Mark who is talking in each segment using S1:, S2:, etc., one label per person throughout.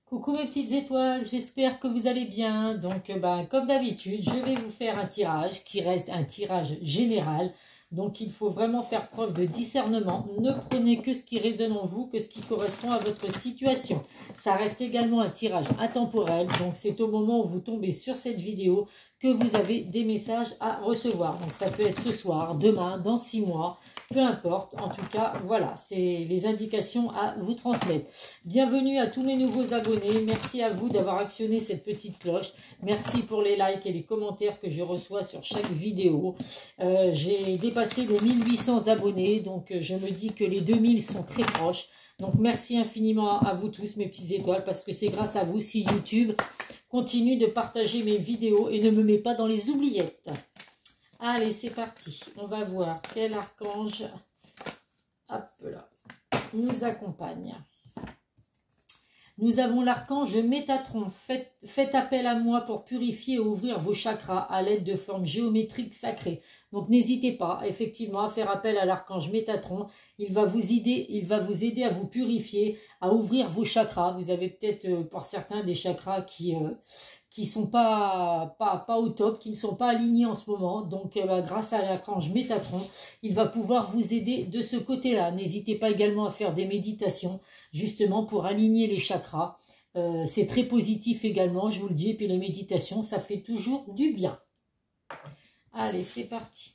S1: Coucou mes petites étoiles, j'espère que vous allez bien. Donc comme d'habitude, je vais vous faire un tirage qui reste un tirage général. Donc il faut vraiment faire preuve de discernement. Ne prenez que ce qui résonne en vous, que ce qui correspond à votre situation. Ça reste également un tirage intemporel. Donc c'est au moment où vous tombez sur cette vidéo que vous avez des messages à recevoir. Donc ça peut être ce soir, demain, dans 6 mois. Peu importe, en tout cas, voilà, c'est les indications à vous transmettre. Bienvenue à tous mes nouveaux abonnés. Merci à vous d'avoir actionné cette petite cloche. Merci pour les likes et les commentaires que je reçois sur chaque vidéo. J'ai dépassé les 1800 abonnés, donc je me dis que les 2000 sont très proches. Donc merci infiniment à vous tous, mes petites étoiles, parce que c'est grâce à vous si YouTube continue de partager mes vidéos et ne me met pas dans les oubliettes. Allez, c'est parti. On va voir quel archange, hop là, nous accompagne. Nous avons l'archange Métatron. Faites appel à moi pour purifier et ouvrir vos chakras à l'aide de formes géométriques sacrées. Donc n'hésitez pas effectivement à faire appel à l'archange Métatron. Il va vous aider à vous purifier, à ouvrir vos chakras. Vous avez peut-être pour certains des chakras qui sont pas au top, qui ne sont pas alignés en ce moment. Donc, grâce à l'archange Métatron, il va pouvoir vous aider de ce côté-là. N'hésitez pas également à faire des méditations, justement, pour aligner les chakras. C'est très positif également, je vous le dis. Et puis, les méditations, ça fait toujours du bien. Allez, c'est parti.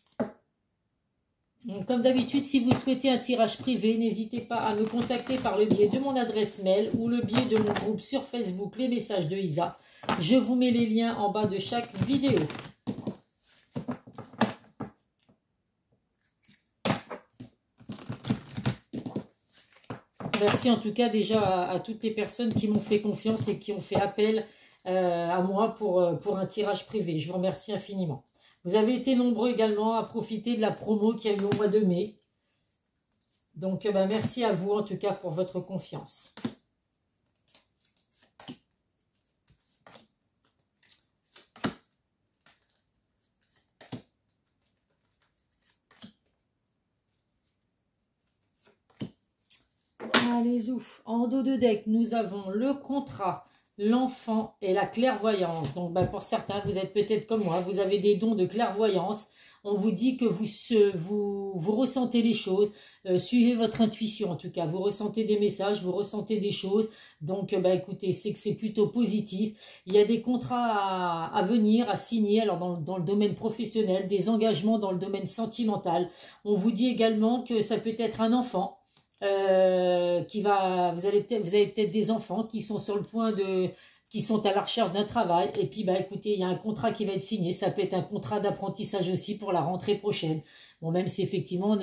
S1: Donc, comme d'habitude, si vous souhaitez un tirage privé, n'hésitez pas à me contacter par le biais de mon adresse mail ou le biais de mon groupe sur Facebook, les messages de Isa. Je vous mets les liens en bas de chaque vidéo. Merci en tout cas déjà à toutes les personnes qui m'ont fait confiance et qui ont fait appel à moi pour un tirage privé. Je vous remercie infiniment. Vous avez été nombreux également à profiter de la promo qu'il y a eu au mois de mai. Donc merci à vous en tout cas pour votre confiance. Allez, ouf. En dos de deck, nous avons le contrat, l'enfant et la clairvoyance. Donc, pour certains, vous êtes peut-être comme moi, vous avez des dons de clairvoyance. On vous dit que vous ressentez les choses. Suivez votre intuition, en tout cas. Vous ressentez des messages, vous ressentez des choses. Donc, écoutez, c'est que c'est plutôt positif. Il y a des contrats à venir, à signer. Alors, dans le domaine professionnel, des engagements dans le domaine sentimental. On vous dit également que ça peut être un enfant. Vous avez peut-être des enfants qui sont sur le point qui sont à la recherche d'un travail, et puis écoutez, il y a un contrat qui va être signé. Ça peut être un contrat d'apprentissage aussi pour la rentrée prochaine. Bon, même si effectivement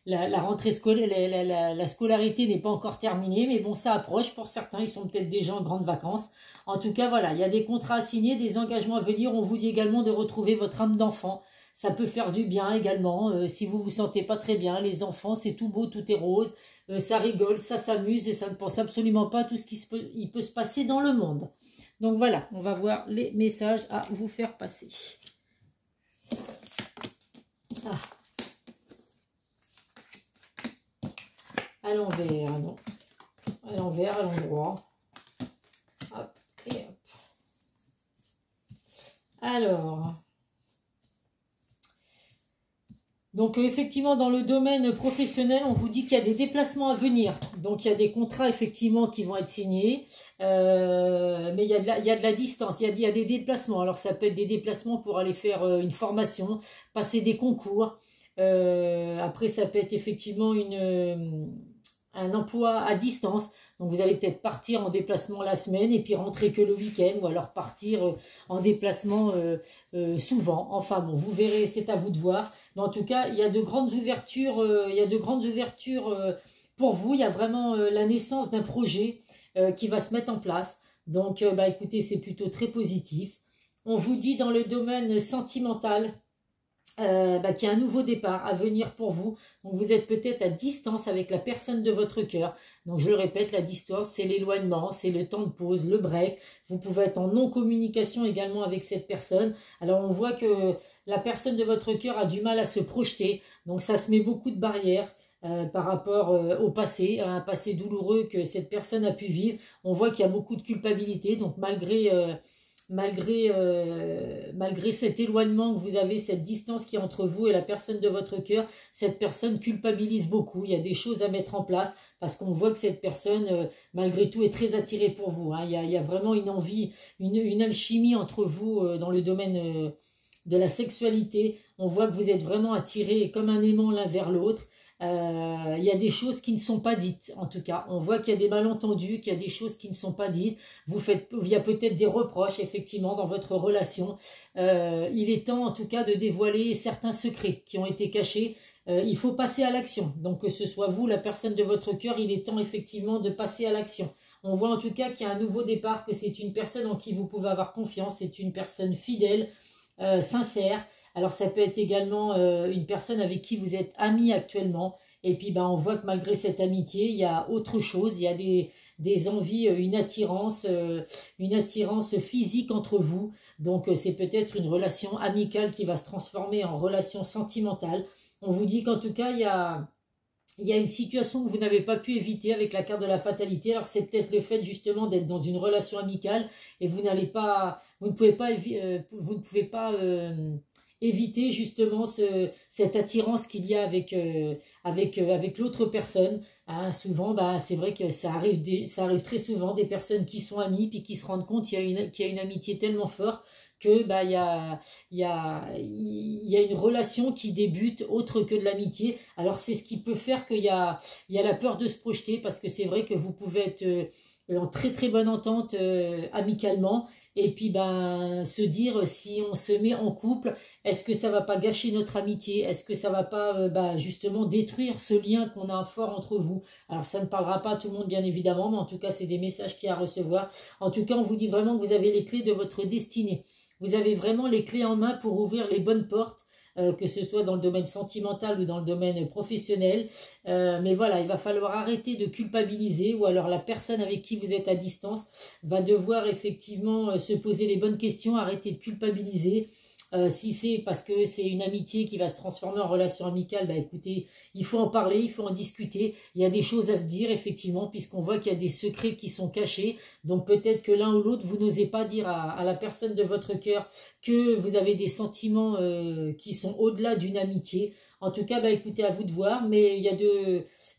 S1: la rentrée scolaire, la scolarité n'est pas encore terminée, mais bon, ça approche. Pour certains, ils sont peut-être déjà en grandes vacances. En tout cas, voilà, il y a des contrats à signer, des engagements à venir. On vous dit également de retrouver votre âme d'enfant. Ça peut faire du bien également, si vous vous sentez pas très bien. Les enfants, c'est tout beau, tout est rose, ça rigole, ça s'amuse et ça ne pense absolument pas à tout ce il peut se passer dans le monde. Donc voilà, on va voir les messages à vous faire passer. Ah. À l'envers, non. À l'envers, à l'endroit. Hop, et hop. Alors... Donc effectivement, dans le domaine professionnel, on vous dit qu'il y a des déplacements à venir. Donc il y a des contrats effectivement qui vont être signés, mais il y a de la distance, il y a des déplacements. Alors ça peut être des déplacements pour aller faire une formation, passer des concours. Après ça peut être effectivement un emploi à distance. Donc vous allez peut-être partir en déplacement la semaine et puis rentrer que le week-end, ou alors partir en déplacement souvent. Enfin bon, vous verrez, c'est à vous de voir. Mais en tout cas, il y a de grandes ouvertures, pour vous. Il y a vraiment la naissance d'un projet qui va se mettre en place. Donc écoutez, c'est plutôt très positif. On vous dit dans le domaine sentimental qu'il y a un nouveau départ à venir pour vous. Donc vous êtes peut-être à distance avec la personne de votre cœur. Donc je le répète, la distance, c'est l'éloignement, c'est le temps de pause, le break. Vous pouvez être en non-communication également avec cette personne. Alors on voit que la personne de votre cœur a du mal à se projeter. Donc ça se met beaucoup de barrières. par rapport au passé, à un passé douloureux que cette personne a pu vivre. On voit qu'il y a beaucoup de culpabilité, donc malgré cet éloignement que vous avez, cette distance qui est entre vous et la personne de votre cœur, cette personne culpabilise beaucoup. Il y a des choses à mettre en place parce qu'on voit que cette personne, malgré tout, est très attirée pour vous. Hein. Il y a vraiment une envie, une alchimie entre vous dans le domaine de la sexualité. On voit que vous êtes vraiment attirés comme un aimant l'un vers l'autre. Il y a des choses qui ne sont pas dites, en tout cas. On voit qu'il y a des malentendus, qu'il y a des choses qui ne sont pas dites. Il y a peut-être des reproches, effectivement, dans votre relation. Il est temps, en tout cas, de dévoiler certains secrets qui ont été cachés. Il faut passer à l'action. Donc, que ce soit vous, la personne de votre cœur, il est temps, effectivement, de passer à l'action. On voit, en tout cas, qu'il y a un nouveau départ, que c'est une personne en qui vous pouvez avoir confiance. C'est une personne fidèle, sincère. Alors ça peut être également une personne avec qui vous êtes amis actuellement. Et puis on voit que malgré cette amitié, il y a autre chose. Il y a des envies, une attirance physique entre vous. Donc c'est peut-être une relation amicale qui va se transformer en relation sentimentale. On vous dit qu'en tout cas, il y a une situation que vous n'avez pas pu éviter avec la carte de la fatalité. Alors c'est peut-être le fait justement d'être dans une relation amicale et vous ne pouvez pas éviter justement cette attirance qu'il y a avec l'autre personne. Hein. Souvent, c'est vrai que ça arrive très souvent, des personnes qui sont amies puis qui se rendent compte qu'il y a une amitié tellement forte que il y a une relation qui débute autre que de l'amitié. Alors c'est ce qui peut faire qu'il y a la peur de se projeter, parce que c'est vrai que vous pouvez être en très très bonne entente amicalement, et puis se dire, si on se met en couple, est-ce que ça va pas gâcher notre amitié? Est-ce que ça va pas justement détruire ce lien qu'on a fort entre vous? Alors ça ne parlera pas à tout le monde bien évidemment, mais en tout cas c'est des messages qu'il y a à recevoir. En tout cas on vous dit vraiment que vous avez les clés de votre destinée. Vous avez vraiment les clés en main pour ouvrir les bonnes portes, que ce soit dans le domaine sentimental ou dans le domaine professionnel. Mais voilà, il va falloir arrêter de culpabiliser, ou alors la personne avec qui vous êtes à distance va devoir effectivement se poser les bonnes questions, arrêter de culpabiliser. Si c'est parce que c'est une amitié qui va se transformer en relation amicale, écoutez, il faut en parler, il faut en discuter. Il y a des choses à se dire, effectivement, puisqu'on voit qu'il y a des secrets qui sont cachés. Donc peut-être que l'un ou l'autre, vous n'osez pas dire à la personne de votre cœur que vous avez des sentiments qui sont au-delà d'une amitié. En tout cas, écoutez, à vous de voir, mais il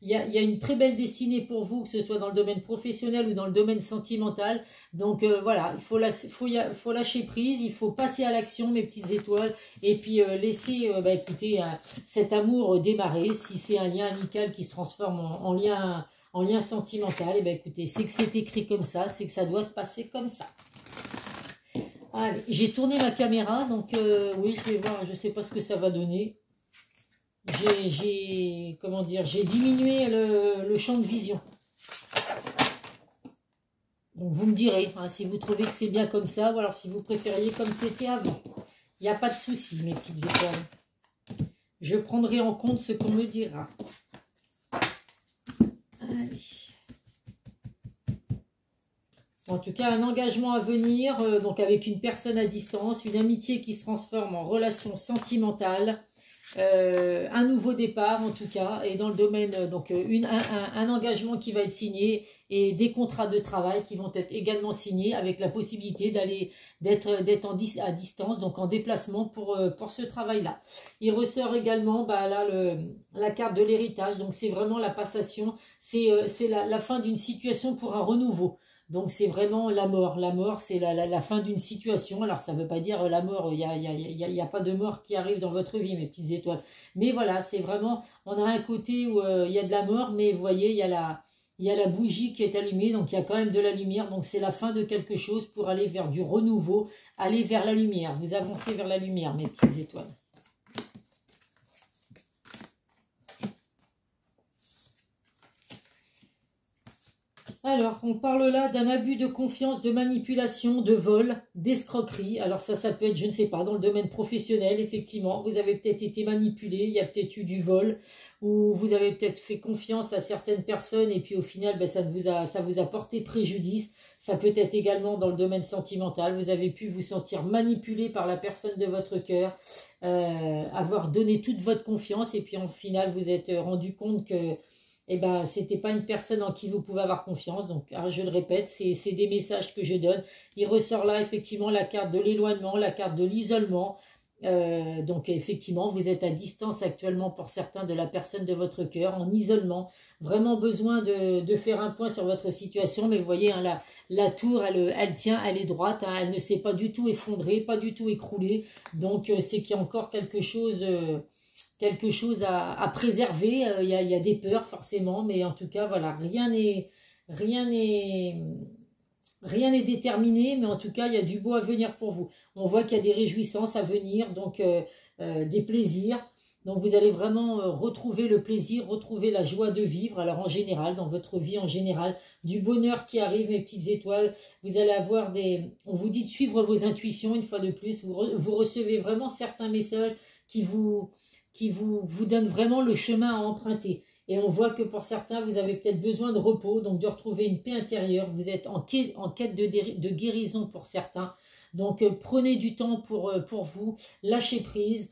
S1: y a une très belle destinée pour vous, que ce soit dans le domaine professionnel ou dans le domaine sentimental. Donc voilà, il faut lâcher prise, il faut passer à l'action, mes petites étoiles, et puis laisser écoutez, cet amour démarrer. Si c'est un lien amical qui se transforme en lien sentimental, et écoutez, c'est que c'est écrit comme ça, c'est que ça doit se passer comme ça. Allez, j'ai tourné ma caméra, donc oui, je vais voir, je sais pas ce que ça va donner. J'ai diminué le champ de vision. Donc vous me direz, hein, si vous trouvez que c'est bien comme ça, ou alors si vous préfériez comme c'était avant. Il n'y a pas de souci, mes petites étoiles. Je prendrai en compte ce qu'on me dira. Allez. En tout cas, un engagement à venir, donc avec une personne à distance, une amitié qui se transforme en relation sentimentale. Un nouveau départ en tout cas, et dans le domaine donc un engagement qui va être signé, et des contrats de travail qui vont être également signés, avec la possibilité d'être à distance, donc en déplacement pour ce travail là. Il ressort également là la carte de l'héritage, donc c'est vraiment la passation, c'est la fin d'une situation pour un renouveau. Donc c'est vraiment la mort. La mort, c'est la fin d'une situation. Alors ça ne veut pas dire la mort, il y a pas de mort qui arrive dans votre vie, mes petites étoiles. Mais voilà, c'est vraiment, on a un côté où il y a de la mort, mais vous voyez, il y a la bougie qui est allumée, donc il y a quand même de la lumière. Donc c'est la fin de quelque chose pour aller vers du renouveau, aller vers la lumière. Vous avancez vers la lumière, mes petites étoiles. Alors, on parle là d'un abus de confiance, de manipulation, de vol, d'escroquerie. Alors ça peut être, je ne sais pas, dans le domaine professionnel, effectivement. Vous avez peut-être été manipulé, il y a peut-être eu du vol, ou vous avez peut-être fait confiance à certaines personnes et puis au final, ben, ça vous a porté préjudice. Ça peut être également dans le domaine sentimental. Vous avez pu vous sentir manipulé par la personne de votre cœur, avoir donné toute votre confiance et puis au final, vous êtes rendu compte que eh ben, c'était pas une personne en qui vous pouvez avoir confiance. Donc, je le répète, c'est des messages que je donne. Il ressort là, effectivement, la carte de l'éloignement, la carte de l'isolement. Donc, effectivement, vous êtes à distance actuellement pour certains de la personne de votre cœur, en isolement. Vraiment besoin de faire un point sur votre situation. Mais vous voyez, hein, la tour, elle tient, elle est droite. Hein, elle ne s'est pas du tout effondrée, pas du tout écroulée. Donc, c'est qu'il y a encore quelque chose à préserver. Il y a des peurs forcément, mais en tout cas, voilà, rien n'est déterminé, mais en tout cas, il y a du beau à venir pour vous. On voit qu'il y a des réjouissances à venir, donc des plaisirs. Donc vous allez vraiment retrouver le plaisir, retrouver la joie de vivre. Alors en général, dans votre vie en général, du bonheur qui arrive, mes petites étoiles. Vous allez avoir on vous dit de suivre vos intuitions une fois de plus. Vous recevez vraiment certains messages qui vous donne vraiment le chemin à emprunter. Et on voit que pour certains, vous avez peut-être besoin de repos, donc de retrouver une paix intérieure. Vous êtes en quête de guérison pour certains. Donc prenez du temps pour vous, lâchez prise,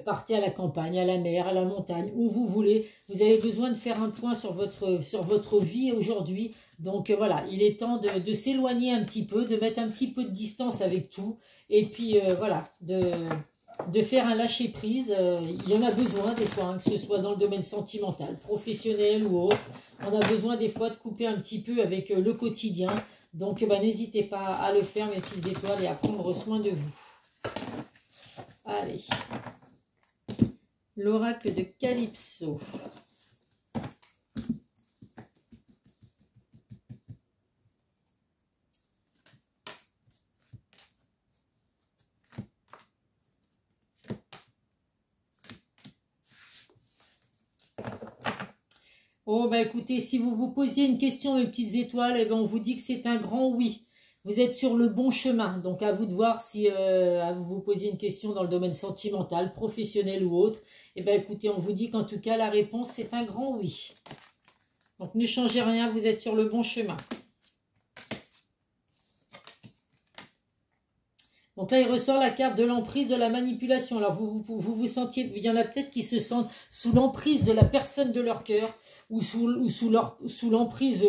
S1: partez à la campagne, à la mer, à la montagne, où vous voulez. Vous avez besoin de faire un point sur votre vie aujourd'hui. Donc voilà, il est temps de s'éloigner un petit peu, de mettre un petit peu de distance avec tout. Et puis voilà, de faire un lâcher prise. Il y en a besoin des fois, hein, que ce soit dans le domaine sentimental, professionnel ou autre. On a besoin des fois de couper un petit peu avec le quotidien. Donc n'hésitez pas à le faire, mes petites étoiles, et à prendre soin de vous. Allez. L'oracle de Calypso. Oh, bah écoutez, si vous vous posiez une question, mes petites étoiles, eh ben, on vous dit que c'est un grand oui. Vous êtes sur le bon chemin. Donc, à vous de voir si vous vous posiez une question dans le domaine sentimental, professionnel ou autre. Eh bien, écoutez, on vous dit qu'en tout cas, la réponse, c'est un grand oui. Donc, ne changez rien, vous êtes sur le bon chemin. Donc là, il ressort la carte de l'emprise, de la manipulation. Alors, vous sentiez, il y en a peut-être qui se sentent sous l'emprise de la personne de leur cœur, ou sous l'emprise,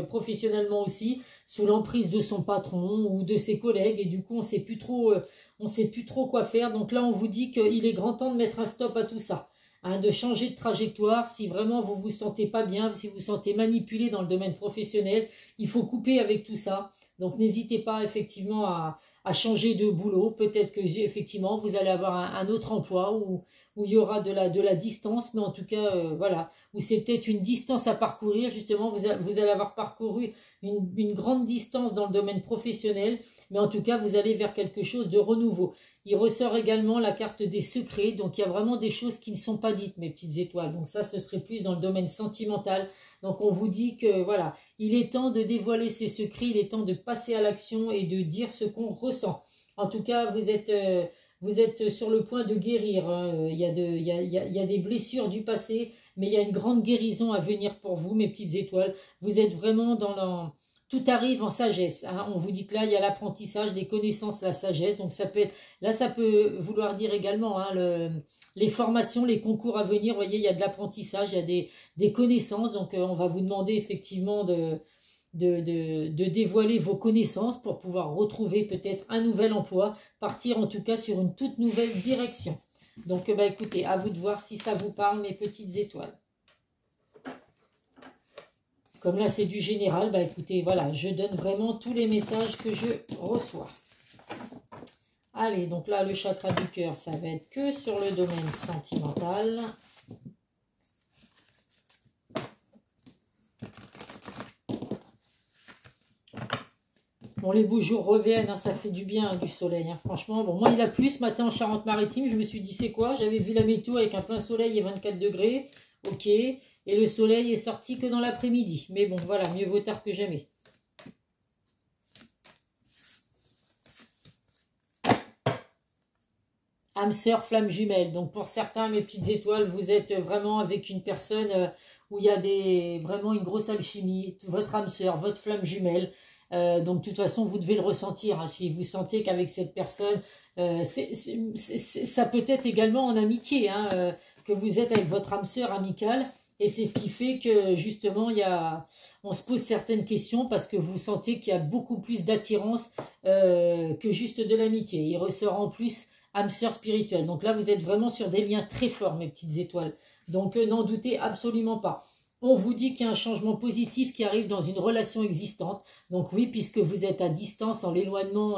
S1: professionnellement aussi, sous l'emprise de son patron ou de ses collègues. Et du coup, on sait plus trop quoi faire. Donc là, on vous dit qu'il est grand temps de mettre un stop à tout ça. Hein, de changer de trajectoire. Si vraiment vous vous sentez pas bien, si vous vous sentez manipulé dans le domaine professionnel, il faut couper avec tout ça. Donc, n'hésitez pas effectivement à changer de boulot. Peut-être que effectivement vous allez avoir un autre emploi où il y aura de la distance, mais en tout cas voilà, où c'est peut-être une distance à parcourir. Justement, vous allez avoir parcouru une grande distance dans le domaine professionnel, mais en tout cas vous allez vers quelque chose de renouveau. Il ressort également la carte des secrets, donc il y a vraiment des choses qui ne sont pas dites, mes petites étoiles. Donc ça, ce serait plus dans le domaine sentimental. Donc on vous dit que voilà, il est temps de dévoiler ses secrets, il est temps de passer à l'action et de dire ce qu'on ressent. En tout cas, vous êtes sur le point de guérir. Hein. Il y a des blessures du passé, mais il y a une grande guérison à venir pour vous, mes petites étoiles. Vous êtes vraiment tout arrive en sagesse. Hein. On vous dit que là, il y a l'apprentissage, des connaissances, la sagesse. Donc ça peut vouloir dire également les formations, les concours à venir. Vous voyez, il y a de l'apprentissage, il y a des connaissances. Donc on va vous demander effectivement de dévoiler vos connaissances pour pouvoir retrouver peut-être un nouvel emploi, partir en tout cas sur une toute nouvelle direction. Donc écoutez, à vous de voir si ça vous parle, mes petites étoiles. Comme là, c'est du général, écoutez, voilà, je donne vraiment tous les messages que je reçois. Allez, donc là, le chakra du cœur, ça va être que sur le domaine sentimental. Bon, les beaux jours reviennent, hein, ça fait du bien, du soleil, hein, franchement. Bon, moi, il a plu ce matin en Charente-Maritime, je me suis dit, c'est quoi? J'avais vu la météo avec un plein soleil et 24 degrés. Ok, Et le soleil est sorti que dans l'après-midi. Mais bon, voilà, mieux vaut tard que jamais. Âme sœur, flamme jumelle. Donc pour certains, mes petites étoiles, vous êtes vraiment avec une personne où il y a vraiment une grosse alchimie. Votre âme sœur, votre flamme jumelle. Donc de toute façon, vous devez le ressentir. Hein, si vous sentez qu'avec cette personne, ça peut être également en amitié, hein, que vous êtes avec votre âme sœur amicale. Et c'est ce qui fait que justement, on se pose certaines questions parce que vous sentez qu'il y a beaucoup plus d'attirance que juste de l'amitié. Il ressort en plus âme sœur spirituelle. Donc là, vous êtes vraiment sur des liens très forts, mes petites étoiles. Donc n'en doutez absolument pas. On vous dit qu'il y a un changement positif qui arrive dans une relation existante. Donc oui, puisque vous êtes à distance, en l'éloignement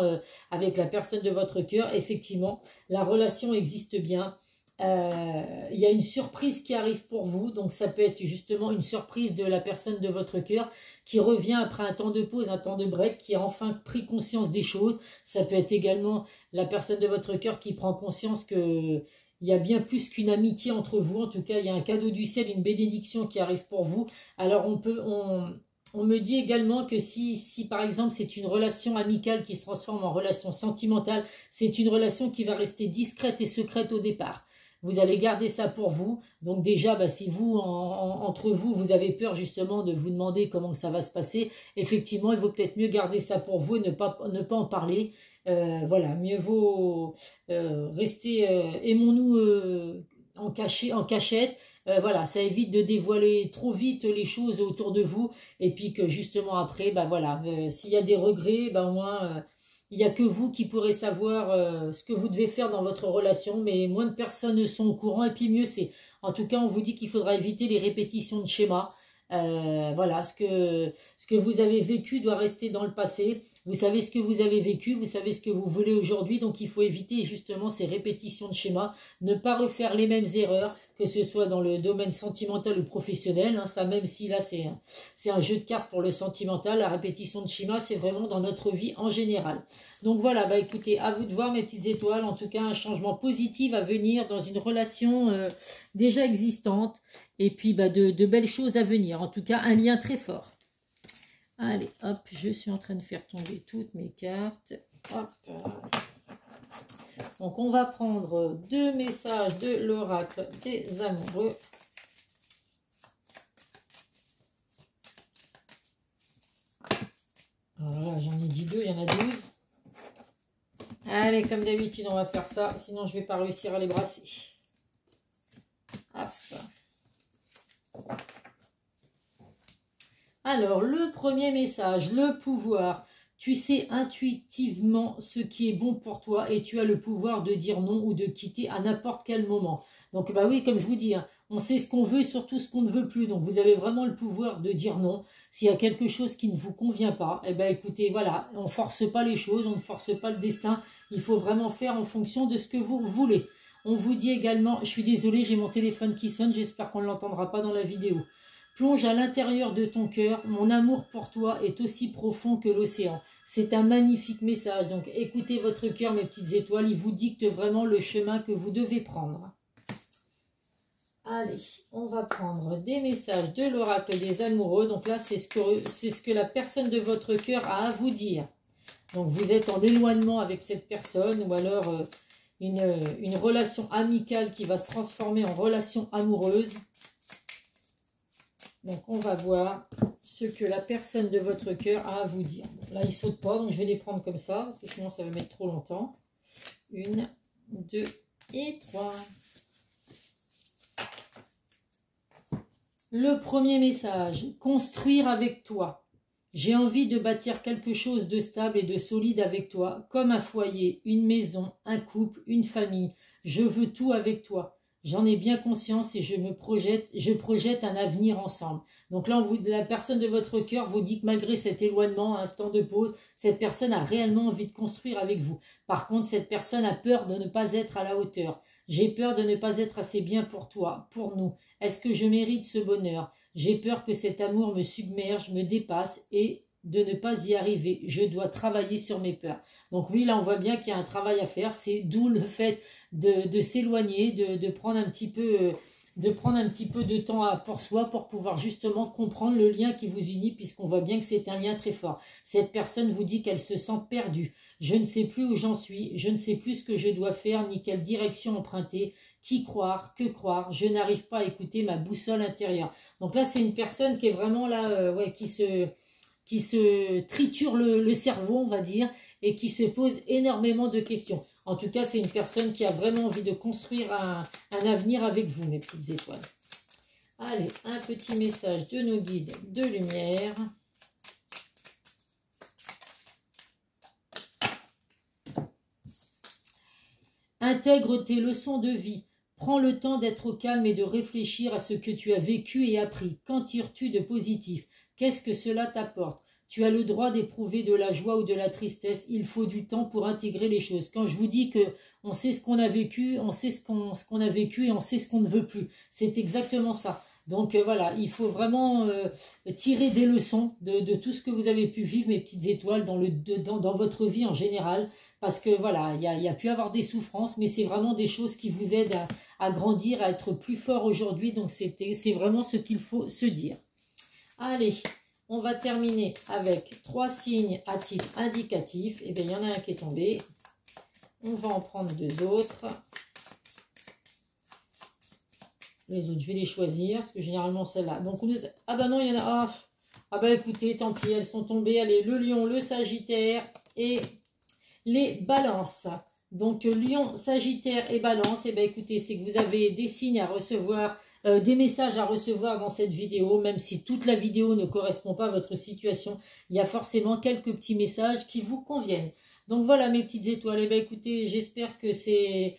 S1: avec la personne de votre cœur, effectivement, la relation existe bien. Il y a une surprise qui arrive pour vous, donc ça peut être justement une surprise de la personne de votre cœur qui revient après un temps de pause, un temps de break, qui a enfin pris conscience des choses. Ça peut être également la personne de votre cœur qui prend conscience que il y a bien plus qu'une amitié entre vous. En tout cas, il y a un cadeau du ciel, une bénédiction qui arrive pour vous. Alors on me dit également que si par exemple c'est une relation amicale qui se transforme en relation sentimentale, c'est une relation qui va rester discrète et secrète au départ. Vous allez garder ça pour vous. Donc déjà, si vous, entre vous, vous avez peur justement de vous demander comment ça va se passer, effectivement, il vaut peut-être mieux garder ça pour vous et ne pas en parler. Voilà, mieux vaut rester, aimons-nous en cachette. Voilà, ça évite de dévoiler trop vite les choses autour de vous. Et puis que justement après, voilà, s'il y a des regrets, au moins... il n'y a que vous qui pourrez savoir ce que vous devez faire dans votre relation, mais moins de personnes ne sont au courant, et puis mieux c'est. En tout cas, on vous dit qu'il faudra éviter les répétitions de schémas. Voilà, ce que vous avez vécu doit rester dans le passé. Vous savez ce que vous avez vécu, vous savez ce que vous voulez aujourd'hui, donc il faut éviter justement ces répétitions de schémas, ne pas refaire les mêmes erreurs, que ce soit dans le domaine sentimental ou professionnel, hein, ça même si là c'est un jeu de cartes pour le sentimental, la répétition de schémas c'est vraiment dans notre vie en général. Donc voilà, écoutez, à vous de voir mes petites étoiles, en tout cas un changement positif à venir dans une relation déjà existante, et puis de belles choses à venir, en tout cas un lien très fort. Allez, hop, je suis en train de faire tomber toutes mes cartes. Hop. Donc, on va prendre 2 messages de l'oracle des amoureux. Alors là, j'en ai dit 2, il y en a 12. Allez, comme d'habitude, on va faire ça. Sinon, je ne vais pas réussir à les brasser. Hop. Alors, le premier message, le pouvoir. Tu sais intuitivement ce qui est bon pour toi et tu as le pouvoir de dire non ou de quitter à n'importe quel moment. Donc, oui, comme je vous dis, hein, on sait ce qu'on veut et surtout ce qu'on ne veut plus. Donc, vous avez vraiment le pouvoir de dire non. S'il y a quelque chose qui ne vous convient pas, écoutez, voilà, on ne force pas les choses, on ne force pas le destin. Il faut vraiment faire en fonction de ce que vous voulez. On vous dit également, je suis désolée, j'ai mon téléphone qui sonne, j'espère qu'on ne l'entendra pas dans la vidéo. Plonge à l'intérieur de ton cœur, mon amour pour toi est aussi profond que l'océan. C'est un magnifique message, donc écoutez votre cœur, mes petites étoiles, il vous dicte vraiment le chemin que vous devez prendre. Allez, on va prendre des messages de l'oracle des amoureux, donc là c'est ce que la personne de votre cœur a à vous dire. Donc vous êtes en éloignement avec cette personne, ou alors une relation amicale qui va se transformer en relation amoureuse. Donc, on va voir ce que la personne de votre cœur a à vous dire. Là, il ne saute pas, donc je vais les prendre comme ça, parce que sinon, ça va mettre trop longtemps. 1, 2 et 3. Le premier message, construire avec toi. J'ai envie de bâtir quelque chose de stable et de solide avec toi, comme un foyer, une maison, un couple, une famille. Je veux tout avec toi. J'en ai bien conscience et je projette un avenir ensemble. Donc là, la personne de votre cœur vous dit que malgré cet éloignement, un instant de pause, cette personne a réellement envie de construire avec vous. Par contre, cette personne a peur de ne pas être à la hauteur. J'ai peur de ne pas être assez bien pour toi, pour nous. Est-ce que je mérite ce bonheur? J'ai peur que cet amour me submerge, me dépasse et de ne pas y arriver. Je dois travailler sur mes peurs. Donc oui, là, on voit bien qu'il y a un travail à faire. C'est d'où le fait de s'éloigner, de prendre un petit peu de prendre un petit peu de temps pour soi pour pouvoir justement comprendre le lien qui vous unit, puisqu'on voit bien que c'est un lien très fort. Cette personne vous dit qu'elle se sent perdue. Je ne sais plus où j'en suis, je ne sais plus ce que je dois faire, ni quelle direction emprunter, qui croire, que croire, je n'arrive pas à écouter ma boussole intérieure. Donc là, c'est une personne qui est vraiment là, ouais, qui se triture le cerveau, on va dire, et qui se pose énormément de questions. En tout cas, c'est une personne qui a vraiment envie de construire un avenir avec vous, mes petites étoiles. Allez, un petit message de nos guides de lumière. Intègre tes leçons de vie. Prends le temps d'être au calme et de réfléchir à ce que tu as vécu et appris. Qu'en tires-tu de positif? Qu'est-ce que cela t'apporte? Tu as le droit d'éprouver de la joie ou de la tristesse. Il faut du temps pour intégrer les choses. Quand je vous dis que on sait ce qu'on a vécu, on sait ce qu'on a vécu et on sait ce qu'on ne veut plus. C'est exactement ça. Donc voilà, il faut vraiment tirer des leçons de tout ce que vous avez pu vivre, mes petites étoiles, dans votre vie en général. Parce que voilà, il y a pu avoir des souffrances, mais c'est vraiment des choses qui vous aident à grandir, à être plus fort aujourd'hui. Donc c'est vraiment ce qu'il faut se dire. Allez, on va terminer avec 3 signes à titre indicatif. Et bien, il y en a un qui est tombé. On va en prendre 2 autres. Les autres, je vais les choisir, parce que généralement, celle-là. Donc, ah ben non, il y en a... Ah ben écoutez, tant pis, elles sont tombées. Allez, le lion, le sagittaire et les balances. Donc, lion, sagittaire et balance, et ben écoutez, c'est que vous avez des signes à recevoir, des messages à recevoir dans cette vidéo, même si toute la vidéo ne correspond pas à votre situation, il y a forcément quelques petits messages qui vous conviennent. Donc voilà mes petites étoiles, et ben écoutez, j'espère que ces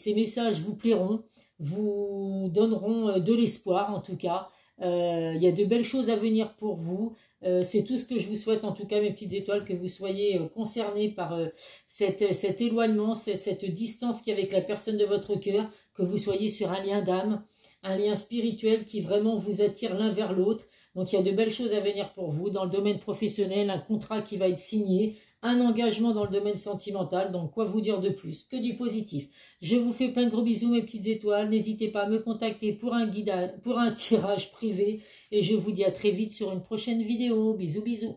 S1: messages vous plairont, vous donneront de l'espoir en tout cas. Il y a de belles choses à venir pour vous. C'est tout ce que je vous souhaite en tout cas mes petites étoiles, que vous soyez concernés par cet éloignement, cette distance qu'il y a avec la personne de votre cœur, que vous soyez sur un lien d'âme, un lien spirituel qui vraiment vous attire l'un vers l'autre. Donc il y a de belles choses à venir pour vous dans le domaine professionnel, un contrat qui va être signé, un engagement dans le domaine sentimental. Donc quoi vous dire de plus que du positif? Je vous fais plein de gros bisous mes petites étoiles, n'hésitez pas à me contacter pour un tirage privé et je vous dis à très vite sur une prochaine vidéo. Bisous bisous.